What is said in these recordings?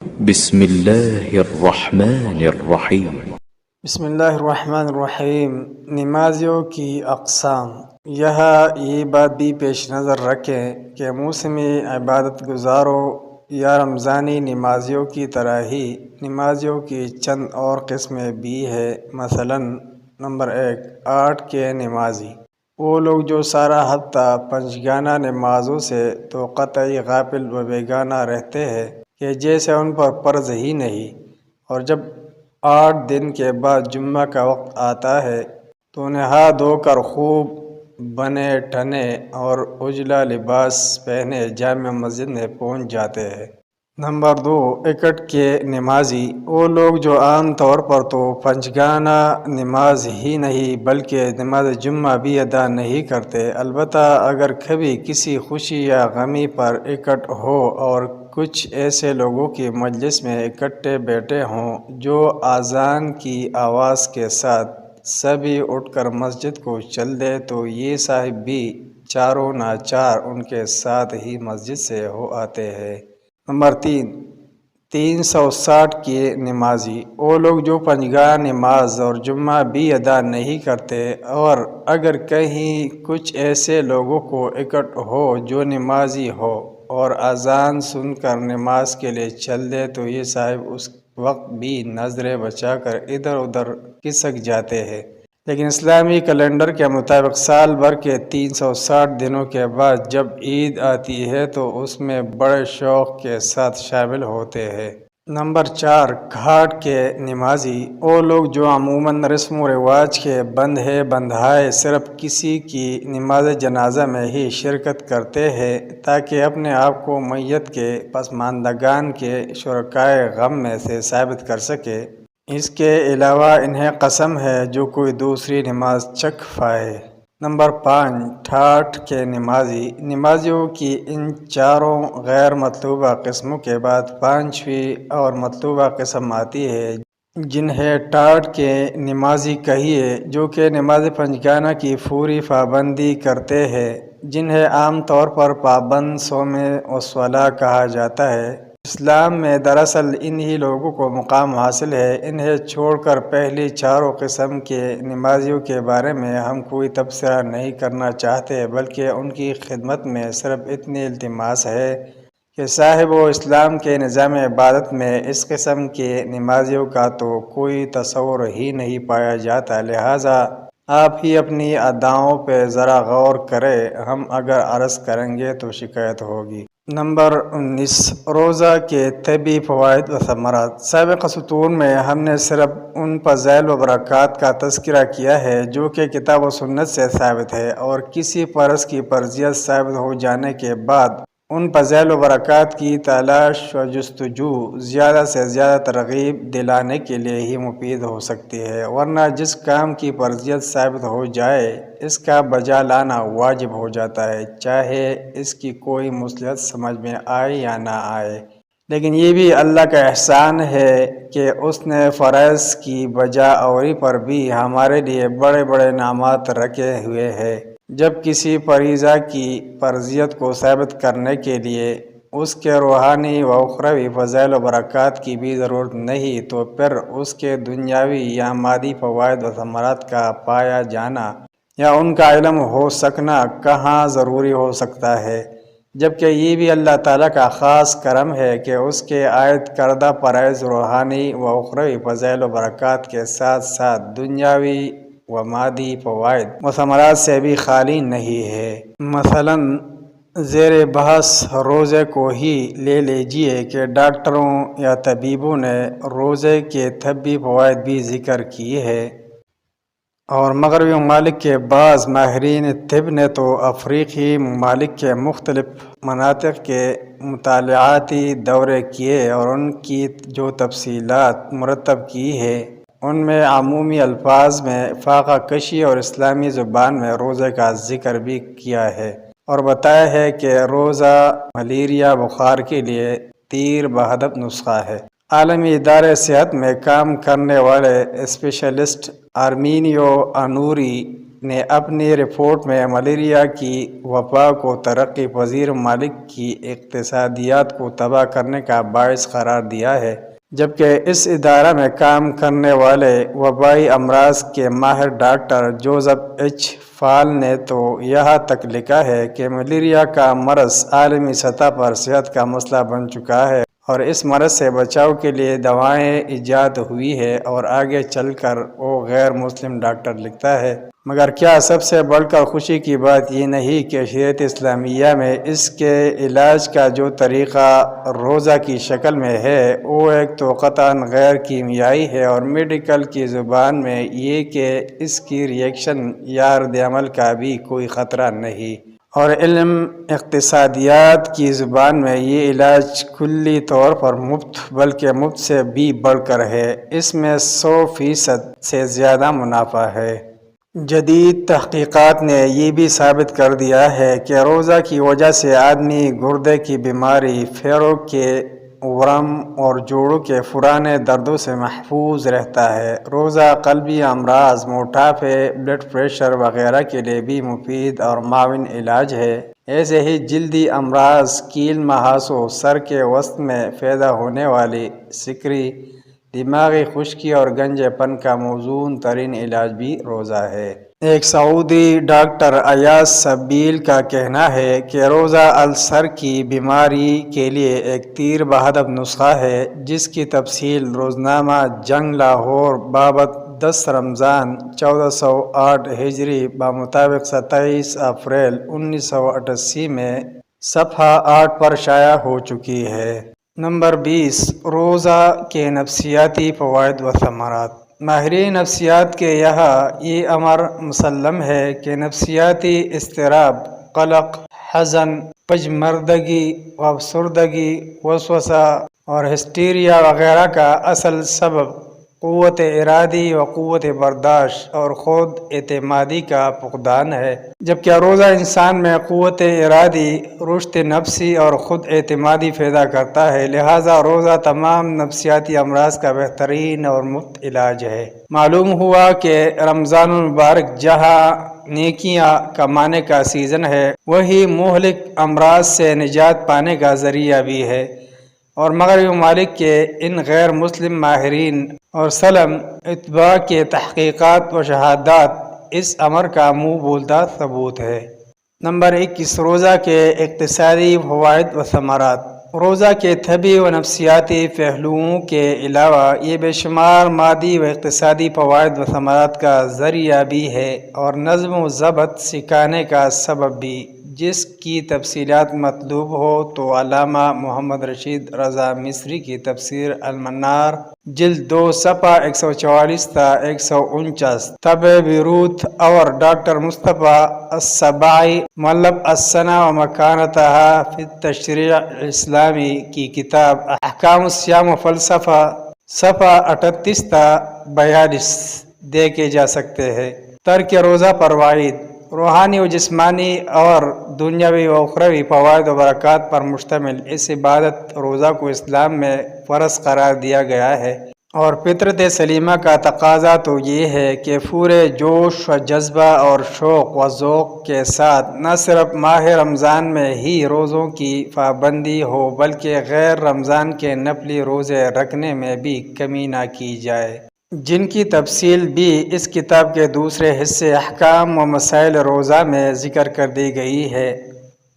بسم اللہ الرحمن الرحیم۔ بسم اللہ الرحمن الرحیم۔ نمازیوں کی اقسام۔ یہاں یہ بات بھی پیش نظر رکھیں کہ موسمی عبادت گزاروں یا رمضانی نمازیوں کی طرح ہی نمازیوں کی چند اور قسمیں بھی ہے۔ مثلا نمبر 1، 8 کے نمازی، وہ لوگ جو سارا ہفتہ پنجگانہ نمازوں سے تو قطعی غافل و بیگانہ رہتے ہیں کہ جیسے ان پر فرض ہی نہیں، اور جب 8 دن کے بعد جمعہ کا وقت آتا ہے تو نہا دھو کر خوب بنے ٹھنے اور اجلا لباس پہنے جامع مسجد میں پہنچ جاتے ہیں۔ نمبر 2، 61 کے نمازی، وہ لوگ جو عام طور پر تو پنجگانہ نماز ہی نہیں بلکہ نماز جمعہ بھی ادا نہیں کرتے، البتہ اگر کبھی کسی خوشی یا غمی پر اکٹھ ہو اور کچھ ایسے لوگوں کی مجلس میں اکٹھے بیٹھے ہوں جو اذان کی آواز کے ساتھ سبھی اٹھ کر مسجد کو چل دے تو یہ صاحب بھی چاروں ناچار ان کے ساتھ ہی مسجد سے ہو آتے ہیں۔ نمبر 3، 360 کے نمازی، وہ لوگ جو پنجگانہ نماز اور جمعہ بھی ادا نہیں کرتے، اور اگر کہیں کچھ ایسے لوگوں کو اکٹھ ہو جو نمازی ہو اور اذان سن کر نماز کے لیے چل دے تو یہ صاحب اس وقت بھی نظریں بچا کر ادھر ادھر کھسک جاتے ہیں، لیکن اسلامی کیلنڈر کے مطابق سال بھر کے 360 دنوں کے بعد جب عید آتی ہے تو اس میں بڑے شوق کے ساتھ شامل ہوتے ہیں۔ نمبر 4، گھاٹ کے نمازی، وہ لوگ جو عموماً رسم و رواج کے بندھے بندھائے صرف کسی کی نماز جنازہ میں ہی شرکت کرتے ہیں تاکہ اپنے آپ کو میت کے پسماندگان کے شرکائے غم میں سے ثابت کر سکے، اس کے علاوہ انہیں قسم ہے جو کوئی دوسری نماز چکھ پائے۔ نمبر 5، ٹھاٹھ کے نمازی، نمازیوں کی ان چاروں غیر مطلوبہ قسموں کے بعد 5ویں اور مطلوبہ قسم آتی ہے جنہیں ٹھاٹھ کے نمازی کہیے، جو کہ نماز پنجگانہ کی پوری پابندی کرتے ہیں، جنہیں عام طور پر پابند صوم الصلاۃ کہا جاتا ہے۔ اسلام میں دراصل انہی لوگوں کو مقام حاصل ہے۔ انہیں چھوڑ کر پہلی چاروں قسم کے نمازیوں کے بارے میں ہم کوئی تبصرہ نہیں کرنا چاہتے، بلکہ ان کی خدمت میں صرف اتنی التماس ہے کہ صاحب و اسلام کے نظام عبادت میں اس قسم کے نمازیوں کا تو کوئی تصور ہی نہیں پایا جاتا، لہٰذا آپ ہی اپنی اداؤں پہ ذرا غور کریں، ہم اگر عرض کریں گے تو شکایت ہوگی۔ نمبر 19، روزہ کے طبی فوائد و ثمرات۔ سابق سطور میں ہم نے صرف ان فضائل و برکات کا تذکرہ کیا ہے جو کہ کتاب و سنت سے ثابت ہے، اور کسی فرض کی فرضیت ثابت ہو جانے کے بعد ان فضائل و برکات کی تلاش و جستجو زیادہ سے زیادہ ترغیب دلانے کے لیے ہی مفید ہو سکتی ہے، ورنہ جس کام کی فرضیت ثابت ہو جائے اس کا بجا لانا واجب ہو جاتا ہے، چاہے اس کی کوئی مصلحت سمجھ میں آئے یا نہ آئے۔ لیکن یہ بھی اللہ کا احسان ہے کہ اس نے فرائض کی بجا آوری پر بھی ہمارے لیے بڑے بڑے انعامات رکھے ہوئے ہیں۔ جب کسی فریضہ کی فرضیت کو ثابت کرنے کے لیے اس کے روحانی و اخروی فضائل و برکات کی بھی ضرورت نہیں تو پھر اس کے دنیاوی یا مادی فوائد و ثمرات کا پایا جانا یا ان کا علم ہو سکنا کہاں ضروری ہو سکتا ہے، جبکہ یہ بھی اللہ تعالیٰ کا خاص کرم ہے کہ اس کے عائد کردہ فرائض روحانی و اخروی فضائل و برکات کے ساتھ ساتھ دنیاوی و مادی فوائد و ثمرات سے بھی خالی نہیں ہے۔ مثلاً زیر بحث روزے کو ہی لے لیجئے کہ ڈاکٹروں یا طبیبوں نے روزے کے طبی فوائد بھی ذکر کیے ہیں، اور مغربی ممالک کے بعض ماہرین طب نے تو افریقی ممالک کے مختلف مناطق کے مطالعاتی دورے کیے اور ان کی جو تفصیلات مرتب کی ہے ان میں عمومی الفاظ میں فاقہ کشی اور اسلامی زبان میں روزے کا ذکر بھی کیا ہے، اور بتایا ہے کہ روزہ ملیریا بخار کے لیے تیر بہدف نسخہ ہے۔ عالمی ادارے صحت میں کام کرنے والے اسپیشلسٹ آرمینیو آنوری نے اپنی رپورٹ میں ملیریا کی وبا کو ترقی پذیر ممالک کی اقتصادیات کو تباہ کرنے کا باعث قرار دیا ہے، جبکہ اس ادارہ میں کام کرنے والے وبائی امراض کے ماہر ڈاکٹر جوزف ایچ فال نے تو یہاں تک لکھا ہے کہ ملیریا کا مرض عالمی سطح پر صحت کا مسئلہ بن چکا ہے اور اس مرض سے بچاؤ کے لیے دوائیں ایجاد ہوئی ہے، اور آگے چل کر وہ غیر مسلم ڈاکٹر لکھتا ہے، مگر کیا سب سے بڑھ کر خوشی کی بات یہ نہیں کہ شریعت اسلامیہ میں اس کے علاج کا جو طریقہ روزہ کی شکل میں ہے وہ ایک تو قطعاً غیر کیمیائی ہے، اور میڈیکل کی زبان میں یہ کہ اس کی ریئیکشن یا رد عمل کا بھی کوئی خطرہ نہیں، اور علم اقتصادیات کی زبان میں یہ علاج کلی طور پر مفت بلکہ مفت سے بھی بڑھ کر ہے، اس میں 100% سے زیادہ منافع ہے۔ جدید تحقیقات نے یہ بھی ثابت کر دیا ہے کہ روزہ کی وجہ سے آدمی گردے کی بیماری، پھیڑوں کے ورم اور جوڑوں کے پرانے دردوں سے محفوظ رہتا ہے۔ روزہ قلبی امراض، موٹاپے، بلڈ پریشر وغیرہ کے لیے بھی مفید اور معاون علاج ہے۔ ایسے ہی جلدی امراض، کیل محاسوں، سر کے وسط میں پیدا ہونے والی سکری، دماغی خشکی اور گنجے پن کا موزون ترین علاج بھی روزہ ہے۔ ایک سعودی ڈاکٹر ایاز سبیل کا کہنا ہے کہ روزہ السر کی بیماری کے لیے ایک تیر بہادر نسخہ ہے، جس کی تفصیل روزنامہ جنگ لاہور بابت 10 رمضان 1408 ہجری بمطابق 27 اپریل 1988 میں صفحہ 8 پر شائع ہو چکی ہے۔ نمبر 20، روزہ کے نفسیاتی فوائد و ثمرات۔ ماہرین نفسیات کے یہاں یہ امر مسلم ہے کہ نفسیاتی اضطراب، قلق، حزن، پژمردگی، افسردگی، وسوسہ اور ہسٹیریا وغیرہ کا اصل سبب قوت ارادی و قوت برداشت اور خود اعتمادی کا فقدان ہے، جبکہ روزہ انسان میں قوت ارادی، رشد نفسی اور خود اعتمادی پیدا کرتا ہے، لہذا روزہ تمام نفسیاتی امراض کا بہترین اور مفت علاج ہے۔ معلوم ہوا کہ رمضان المبارک جہاں نیکیاں کمانے کا سیزن ہے، وہی مہلک امراض سے نجات پانے کا ذریعہ بھی ہے، اور مغربی ممالک کے ان غیر مسلم ماہرین اور سلم اتباع کے تحقیقات و شہادات اس امر کا منہ بولتا ثبوت ہے۔ نمبر 21، روزہ کے اقتصادی فوائد و ثمرات۔ روزہ کے طبی و نفسیاتی پہلوؤں کے علاوہ یہ بے شمار مادی و اقتصادی فوائد و ثمرات کا ذریعہ بھی ہے اور نظم و ضبط سکھانے کا سبب بھی۔ جس کی تفصیلات مطلوب ہو تو علامہ محمد رشید رضا مصری کی تفسیر المنار جلد 2 صفحہ 144 تا 149، طبع بیروت، اور ڈاکٹر مصطفیٰ السباعی مؤلف السنہ و مکانتہا فی التشریع الاسلامی کی کتاب احکام الصیام و فلسفہ، صفحہ 38 تا 42 دیکھے جا سکتے ہیں۔ ترک روزہ پر وعید۔ روحانی و جسمانی اور دنیاوی و اخروی فوائد و برکات پر مشتمل اس عبادت روزہ کو اسلام میں فرض قرار دیا گیا ہے، اور فطرت سلیمہ کا تقاضا تو یہ ہے کہ پورے جوش و جذبہ اور شوق و ذوق کے ساتھ نہ صرف ماہ رمضان میں ہی روزوں کی پابندی ہو بلکہ غیر رمضان کے نفلی روزے رکھنے میں بھی کمی نہ کی جائے، جن کی تفصیل بھی اس کتاب کے دوسرے حصے احکام و مسائل روزہ میں ذکر کر دی گئی ہے۔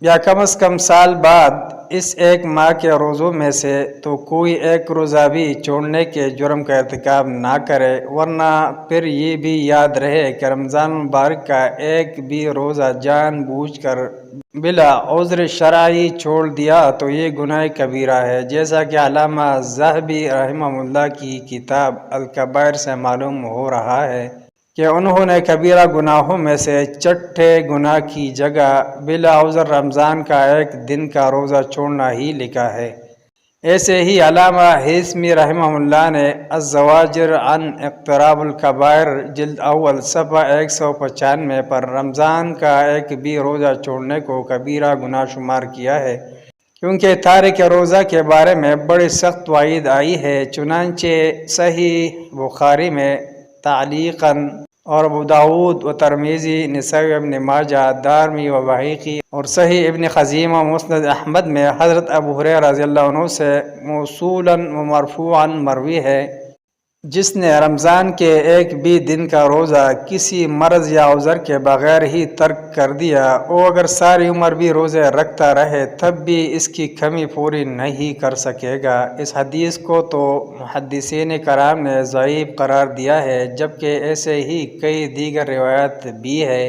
یا کم از کم سال بعد اس ایک ماہ کے روزوں میں سے تو کوئی ایک روزہ بھی چھوڑنے کے جرم کا ارتکاب نہ کرے، ورنہ پھر یہ بھی یاد رہے کہ رمضان المبارک کا ایک بھی روزہ جان بوجھ کر بلا عذر شرعی چھوڑ دیا تو یہ گناہ کبیرہ ہے، جیسا کہ علامہ ذہبی رحمہ اللہ کی کتاب الکبائر سے معلوم ہو رہا ہے کہ انہوں نے کبیرہ گناہوں میں سے چھٹے گناہ کی جگہ بلا عذر رمضان کا ایک دن کا روزہ چھوڑنا ہی لکھا ہے۔ ایسے ہی علامہ حیثمی رحمہ اللہ نے الزواجر عن اقتراب الکبائر جلد اول صفحہ 195 پر رمضان کا ایک بھی روزہ چھوڑنے کو کبیرہ گناہ شمار کیا ہے، کیونکہ تارک روزہ کے بارے میں بڑی سخت وعید آئی ہے، چنانچہ صحیح بخاری میں تعلیقاً اور ابو داود و ترمیزی، نسائی ابن ماجہ، دارمی و بحیقی اور صحیح ابن خزیمہ مسند احمد میں حضرت ابو ہریرہ رضی اللہ عنہ سے موصولاً و مرفوعاً مروی ہے، جس نے رمضان کے ایک بھی دن کا روزہ کسی مرض یا عذر کے بغیر ہی ترک کر دیا، وہ اگر ساری عمر بھی روزے رکھتا رہے تب بھی اس کی کمی پوری نہیں کر سکے گا۔ اس حدیث کو تو محدثین کرام نے ضعیف قرار دیا ہے، جبکہ ایسے ہی کئی دیگر روایات بھی ہے۔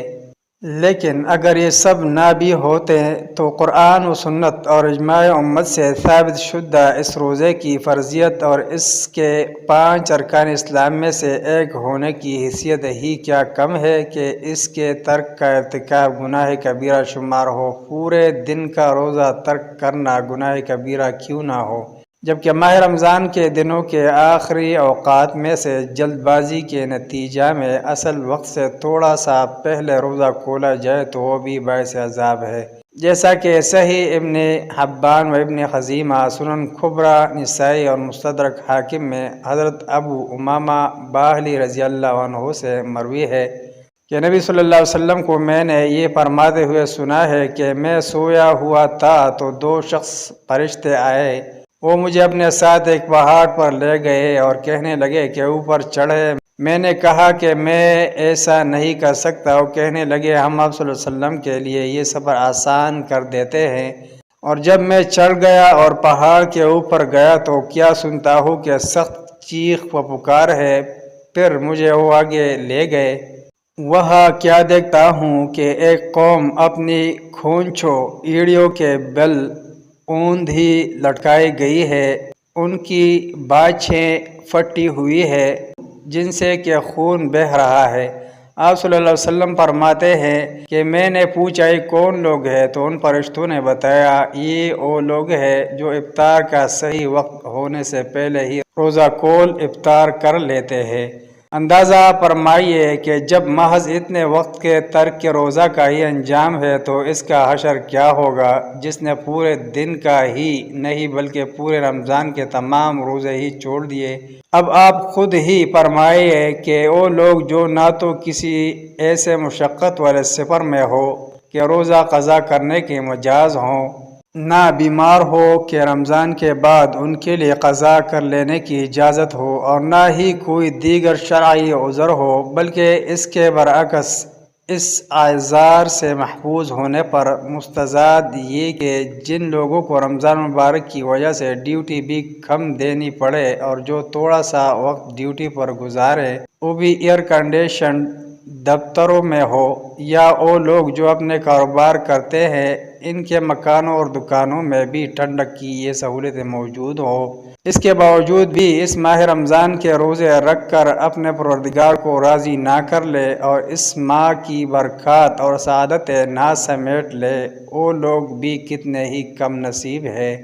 لیکن اگر یہ سب نہ بھی ہوتے تو قرآن و سنت اور اجماع امت سے ثابت شدہ اس روزے کی فرضیت اور اس کے 5 ارکان اسلام میں سے ایک ہونے کی حیثیت ہی کیا کم ہے کہ اس کے ترک کا ارتکاب گناہ کبیرہ شمار ہو۔ پورے دن کا روزہ ترک کرنا گناہ کبیرہ کیوں نہ ہو، جبکہ ماہ رمضان کے دنوں کے آخری اوقات میں سے جلد بازی کے نتیجہ میں اصل وقت سے تھوڑا سا پہلے روزہ کھولا جائے تو وہ بھی باعث عذاب ہے، جیسا کہ صحیح ابن حبان و ابن خزیمہ، سنن کبریٰ نسائی اور مستدرک حاکم میں حضرت ابو امامہ باہلی رضی اللہ عنہ سے مروی ہے کہ نبی صلی اللہ علیہ وسلم کو میں نے یہ فرماتے ہوئے سنا ہے کہ میں سویا ہوا تھا تو 2 شخص فرشتے آئے، وہ مجھے اپنے ساتھ ایک پہاڑ پر لے گئے اور کہنے لگے کہ اوپر چڑھے۔ میں نے کہا کہ میں ایسا نہیں کر سکتا۔ وہ کہنے لگے ہم آپ صلی اللہ علیہ وسلم کے لیے یہ سفر آسان کر دیتے ہیں۔ اور جب میں چڑھ گیا اور پہاڑ کے اوپر گیا تو کیا سنتا ہوں کہ سخت چیخ و پکار ہے، پھر مجھے وہ آگے لے گئے۔ وہاں کیا دیکھتا ہوں کہ ایک قوم اپنی کھونچوں ایڑیوں کے بل اوندھی لٹکائی گئی ہے، ان کی باچھیں پھٹی ہوئی ہے جن سے کہ خون بہہ رہا ہے۔ آپ صلی اللہ علیہ وسلم فرماتے ہیں کہ میں نے پوچھا یہ کون لوگ ہیں؟ تو ان فرشتوں نے بتایا یہ وہ لوگ ہیں جو افطار کا صحیح وقت ہونے سے پہلے ہی روزہ کھول افطار کر لیتے ہیں۔ اندازہ فرمائیے کہ جب محض اتنے وقت کے ترک کے روزہ کا ہی انجام ہے تو اس کا حشر کیا ہوگا جس نے پورے دن کا ہی نہیں بلکہ پورے رمضان کے تمام روزے ہی چھوڑ دیے۔ اب آپ خود ہی فرمائیے کہ وہ لوگ جو نہ تو کسی ایسے مشقت والے سفر میں ہو کہ روزہ قضا کرنے کے مجاز ہوں، نہ بیمار ہو کہ رمضان کے بعد ان کے لیے قضا کر لینے کی اجازت ہو، اور نہ ہی کوئی دیگر شرعی عذر ہو، بلکہ اس کے برعکس اس اعذار سے محفوظ ہونے پر مستزاد یہ کہ جن لوگوں کو رمضان مبارک کی وجہ سے ڈیوٹی بھی کم دینی پڑے اور جو تھوڑا سا وقت ڈیوٹی پر گزارے وہ بھی ایئر کنڈیشن دفتروں میں ہو، یا وہ لوگ جو اپنے کاروبار کرتے ہیں ان کے مکانوں اور دکانوں میں بھی ٹھنڈک کی یہ سہولتیں موجود ہو، اس کے باوجود بھی اس ماہ رمضان کے روزے رکھ کر اپنے پروردگار کو راضی نہ کر لے اور اس ماہ کی برکات اور سعادتیں نہ سمیٹ لے، وہ لوگ بھی کتنے ہی کم نصیب ہیں،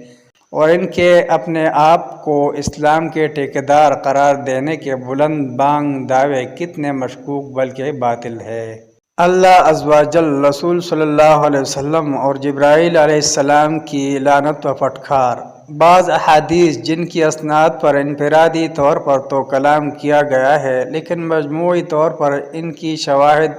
اور ان کے اپنے آپ کو اسلام کے ٹھیکیدار قرار دینے کے بلند بانگ دعوے کتنے مشکوک بلکہ باطل ہے۔ اللہ عز و جل، رسول صلی اللہ علیہ وسلم اور جبرائیل علیہ السلام کی لعنت و پھٹکار۔ بعض احادیث جن کی اسناد پر انفرادی طور پر تو کلام کیا گیا ہے لیکن مجموعی طور پر ان کی شواہد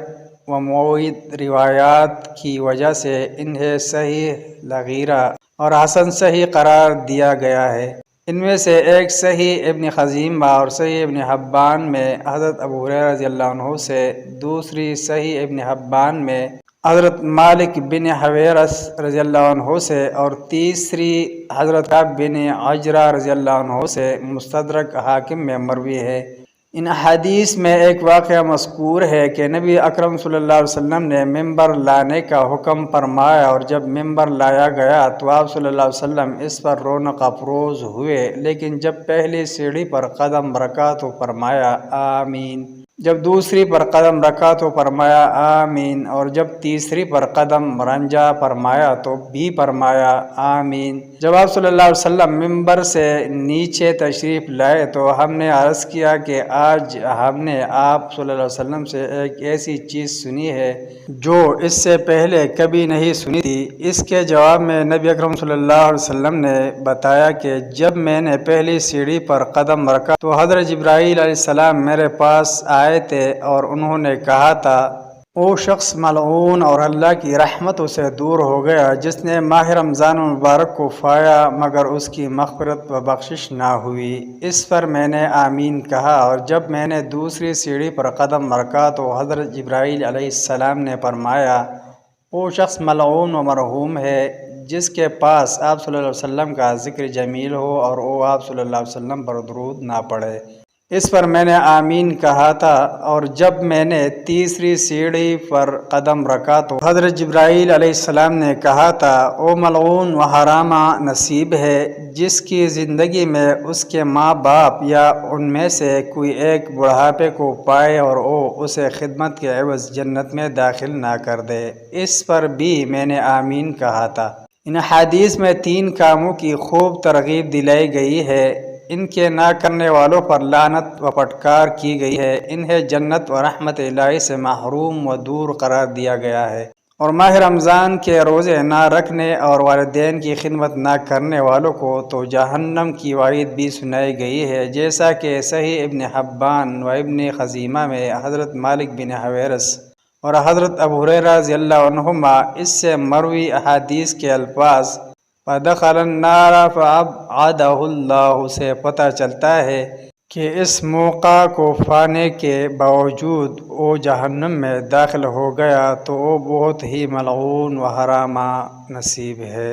و معید روایات کی وجہ سے انہیں صحیح لغیرہ اور حسن صحیح قرار دیا گیا ہے۔ ان میں سے ایک صحیح ابن خزیمہ اور صحیح ابن حبان میں حضرت ابو ہریرہ رضی اللہ عنہ سے، دوسری صحیح ابن حبان میں حضرت مالک بن حویرث رضی اللہ عنہ سے، اور تیسری حضرت کعب بن عجرہ رضی اللہ عنہ سے مستدرک حاکم میں مروی ہے۔ ان احادیث میں ایک واقعہ مذکور ہے کہ نبی اکرم صلی اللہ علیہ وسلم نے ممبر لانے کا حکم فرمایا، اور جب ممبر لایا گیا تو آپ صلی اللہ علیہ وسلم اس پر رونق افروز ہوئے، لیکن جب پہلی سیڑھی پر قدم رکھا تو فرمایا آمین، جب دوسری پر قدم رکھا تو فرمایا آمین، اور جب تیسری پر قدم رنجا فرمایا تو بھی فرمایا آمین۔ جب آپ صلی اللہ علیہ وسلم ممبر سے نیچے تشریف لائے تو ہم نے عرض کیا کہ آج ہم نے آپ صلی اللہ علیہ وسلم سے ایک ایسی چیز سنی ہے جو اس سے پہلے کبھی نہیں سنی تھی۔ اس کے جواب میں نبی اکرم صلی اللہ علیہ وسلم نے بتایا کہ جب میں نے پہلی سیڑھی پر قدم رکھا تو حضرت جبرائیل علیہ السلام میرے پاس آئے آئے تھے اور انہوں نے کہا تھا وہ شخص ملعون اور اللہ کی رحمت اسے دور ہو گیا جس نے ماہ رمضان المبارک کو پایا مگر اس کی مغفرت و بخشش نہ ہوئی۔ اس پر میں نے آمین کہا، اور جب میں نے دوسری سیڑھی پر قدم رکھا تو حضرت جبرائیل علیہ السلام نے فرمایا وہ شخص ملعون و مرحوم ہے جس کے پاس آپ صلی اللہ علیہ وسلم کا ذکر جمیل ہو اور وہ آپ صلی اللہ علیہ وسلم پر درود نہ پڑھے۔ اس پر میں نے آمین کہا تھا، اور جب میں نے تیسری سیڑھی پر قدم رکھا تو حضرت جبرائیل علیہ السلام نے کہا تھا او ملعون و حرامہ نصیب ہے جس کی زندگی میں اس کے ماں باپ یا ان میں سے کوئی ایک بڑھاپے کو پائے اور وہ اسے خدمت کے عوض جنت میں داخل نہ کر دے۔ اس پر بھی میں نے آمین کہا تھا۔ ان حدیث میں 3 کاموں کی خوب ترغیب دلائی گئی ہے۔ ان کے نہ کرنے والوں پر لعنت و پھٹکار کی گئی ہے، انہیں جنت و رحمت الہی سے محروم و دور قرار دیا گیا ہے، اور ماہ رمضان کے روزے نہ رکھنے اور والدین کی خدمت نہ کرنے والوں کو تو جہنم کی وعید بھی سنائی گئی ہے، جیسا کہ صحیح ابن حبان و ابن خزیمہ میں حضرت مالک بن حویرث اور حضرت ابو ہریرہ رضی اللہ عنہما اس سے مروی احادیث کے الفاظ فَدَخَلَ النَّارَ فَأَبْعَدَهُ اللَّهُ سے پتہ چلتا ہے کہ اس موقع کو پانے کے باوجود وہ جہنم میں داخل ہو گیا تو وہ بہت ہی ملعون و حرامہ نصیب ہے۔